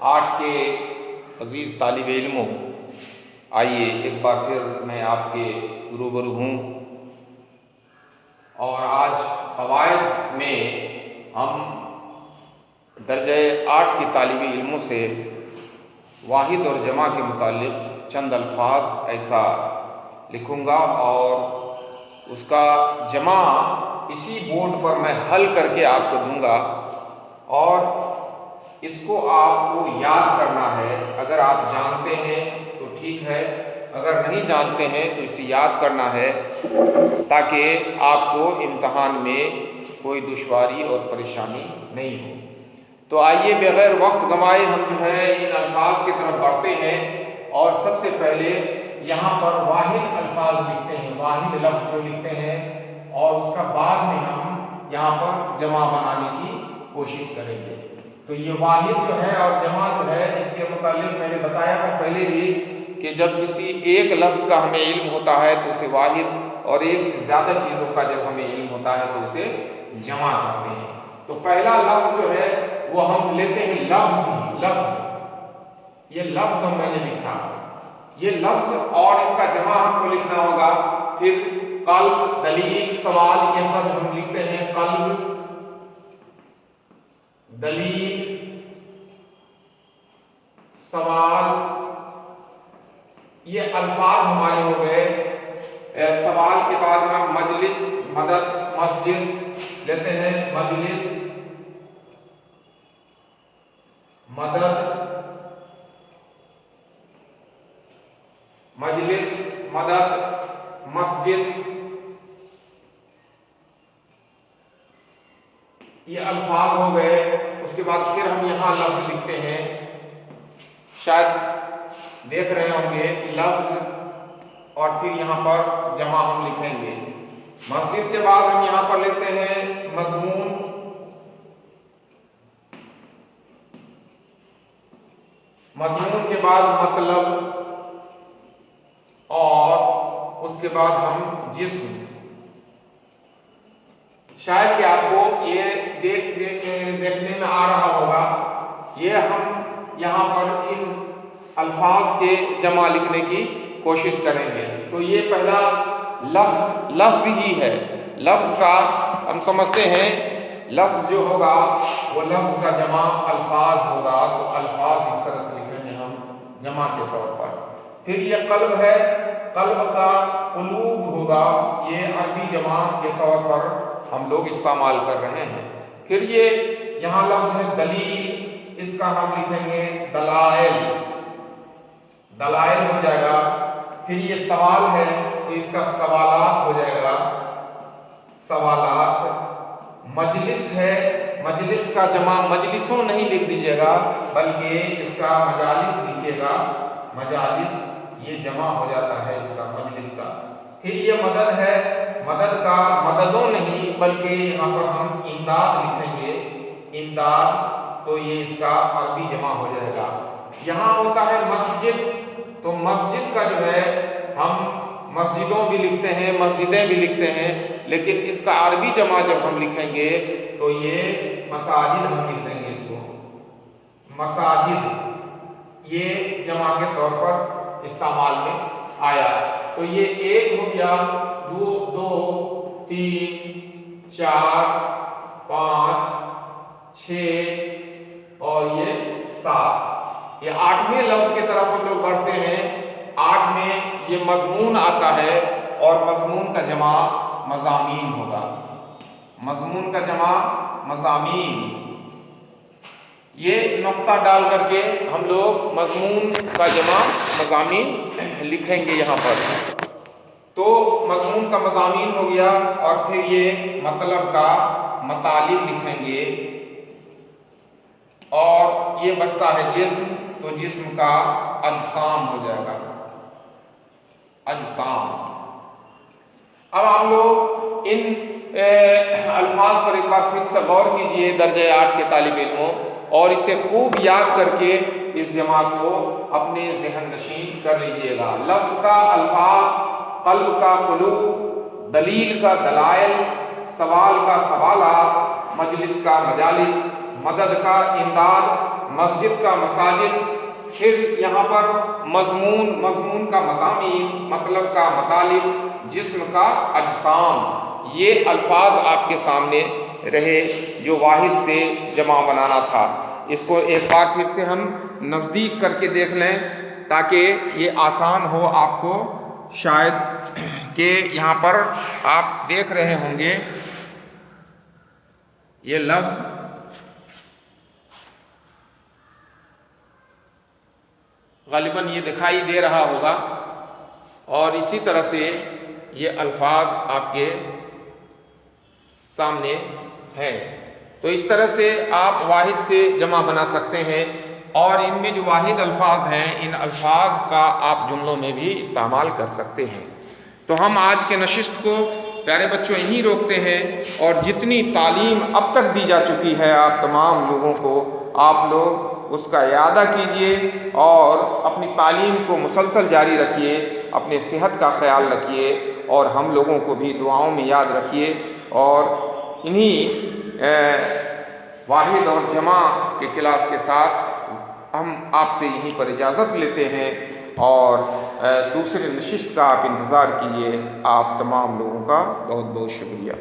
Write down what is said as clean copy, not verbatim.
8 کے عزیز طالب علموں، آئیے ایک بار پھر میں آپ کے روبرو ہوں، اور آج قواعد میں ہم درجہ 8 کے طالب علموں سے واحد اور جمع کے متعلق چند الفاظ ایسا لکھوں گا، اور اس کا جمع اسی بورڈ پر میں حل کر کے آپ کو دوں گا، اور اس کو آپ کو یاد کرنا ہے۔ اگر آپ جانتے ہیں تو ٹھیک ہے، اگر نہیں جانتے ہیں تو اسے یاد کرنا ہے تاکہ آپ کو امتحان میں کوئی دشواری اور پریشانی نہیں ہو۔ تو آئیے بغیر وقت گنوائے ہم ان الفاظ کی طرف بڑھتے ہیں، اور سب سے پہلے یہاں پر واحد الفاظ لکھتے ہیں، واحد لفظ جو لکھتے ہیں، اور اس کا بعد میں ہم یہاں پر جمع بنانے کی کوشش کریں گے۔ تو یہ واحد جو ہے اور جمع جو ہے، اس کے متعلق میں نے بتایا تھا پہلے بھی کہ جب کسی ایک لفظ کا ہمیں علم ہوتا ہے تو اسے واحد، اور ایک سے زیادہ چیزوں کا جب ہمیں علم ہوتا ہے تو اسے جمع کرتے ہیں۔ تو پہلا لفظ جو ہے وہ ہم لیتے ہیں لفظ، یہ لفظ میں نے لکھا، یہ لفظ اور اس کا جمع ہم کو لکھنا ہوگا۔ پھر قلب، دلیل، سوال، یہ سب ہم لکھتے ہیں۔ قلب، دلیل، سوال، یہ الفاظ ہمارے ہو گئے۔ سوال کے بعد ہم مجلس، مدد، مسجد لیتے ہیں۔ مجلس، مدد، مجلس، مدد، مسجد، یہ الفاظ ہو گئے۔ اس کے بعد پھر ہم یہاں لفظ لکھتے ہیں، شاید دیکھ رہے ہوں گے لفظ، اور پھر یہاں پر جمع ہم لکھیں گے۔ مسجد کے بعد ہم یہاں پر لیتے ہیں مضمون، مضمون کے بعد مطلب، اور اس کے بعد ہم جسم۔ شاید کہ آپ کو یہ دیکھنے میں آ رہا ہوگا، یہ ہم یہاں پر ان الفاظ کے جمع لکھنے کی کوشش کریں گے۔ تو یہ پہلا لفظ ہی ہے۔ لفظ کا ہم سمجھتے ہیں، لفظ جو ہوگا وہ لفظ کا جمع الفاظ ہوگا، تو الفاظ اس طرح سے لکھیں گے ہم جمع کے طور پر۔ پھر یہ قلب ہے، قلب کا قلوب ہوگا، یہ عربی جمع کے طور پر ہم لوگ استعمال کر رہے ہیں۔ پھر یہ یہاں لفظ ہے دلیل، اس کا ہم لکھیں گے دلائل، دلائل ہو جائے گا۔ پھر یہ سوال ہے تو اس کا سوالات ہو جائے گا، سوالات۔ مجلس ہے، مجلس کا جمع مجلسوں نہیں لکھ دیجیے گا بلکہ اس کا مجالس لکھیے گا، مجالس، یہ جمع ہو جاتا ہے اس کا، مجلس کا۔ پھر یہ مدد ہے، مدد کا مددوں نہیں بلکہ یہاں پر ہم امداد لکھیں گے، امداد، تو یہ اس کا عربی جمع ہو جائے گا۔ یہاں ہوتا ہے مسجد، تو مسجد کا جو ہے ہم مسجدوں بھی لکھتے ہیں، مسجدیں بھی لکھتے ہیں، لیکن اس کا عربی جمع جب ہم لکھیں گے تو یہ مساجد ہم لکھ دیں گے، اس کو مساجد، یہ جمع کے طور پر استعمال میں آیا۔ تو یہ ایک ہو گیا، دو، تین، چار، پانچ، چھ، اور یہ 7۔ یہ 8ویں لفظ کی طرف ہم لوگ بڑھتے ہیں۔ 8 میں یہ مضمون آتا ہے، اور مضمون کا جمع مضامین ہوگا، مضمون کا جمع مضامین۔ یہ نقطہ ڈال کر کے ہم لوگ مضمون کا جمع مضامین لکھیں گے یہاں پر۔ تو مضمون کا مضامین ہو گیا، اور پھر یہ مطلب کا مطالب لکھیں گے، اور یہ بچتا ہے جسم، تو جسم کا اجسام ہو جائے گا، اجسام۔ اب آپ لوگ ان الفاظ پر ایک بار پھر سے غور کیجئے درجہ 8 کے طالب علموں، اور اسے خوب یاد کر کے اس جمع کو اپنے ذہن نشین کر لیجئے گا۔ لفظ کا الفاظ، قلب کا قلوب، دلیل کا دلائل، سوال کا سوالات، مجلس کا مجالس، مدد کا امداد، مسجد کا مساجد، پھر یہاں پر مضمون کا مضامین، مطلب کا مطالب، جسم کا اجسام، یہ الفاظ آپ کے سامنے رہے جو واحد سے جمع بنانا تھا۔ اس کو ایک بار پھر سے ہم نزدیک کر کے دیکھ لیں تاکہ یہ آسان ہو آپ کو، شاید کہ یہاں پر آپ دیکھ رہے ہوں گے یہ لفظ غالباً یہ دکھائی دے رہا ہوگا، اور اسی طرح سے یہ الفاظ آپ کے سامنے ہیں۔ تو اس طرح سے آپ واحد سے جمع بنا سکتے ہیں، اور ان میں جو واحد الفاظ ہیں ان الفاظ کا آپ جملوں میں بھی استعمال کر سکتے ہیں۔ تو ہم آج کے نشست کو پیارے بچوں یہیں روکتے ہیں، اور جتنی تعلیم اب تک دی جا چکی ہے آپ تمام لوگوں کو، آپ لوگ اس کا اعادہ کیجئے اور اپنی تعلیم کو مسلسل جاری رکھیے، اپنے صحت کا خیال رکھیے، اور ہم لوگوں کو بھی دعاؤں میں یاد رکھیے، اور انہی واحد اور جمع کے کلاس کے ساتھ ہم آپ سے یہیں پر اجازت لیتے ہیں، اور دوسرے نشست کا آپ انتظار کیجیے۔ آپ تمام لوگوں کا بہت بہت شکریہ۔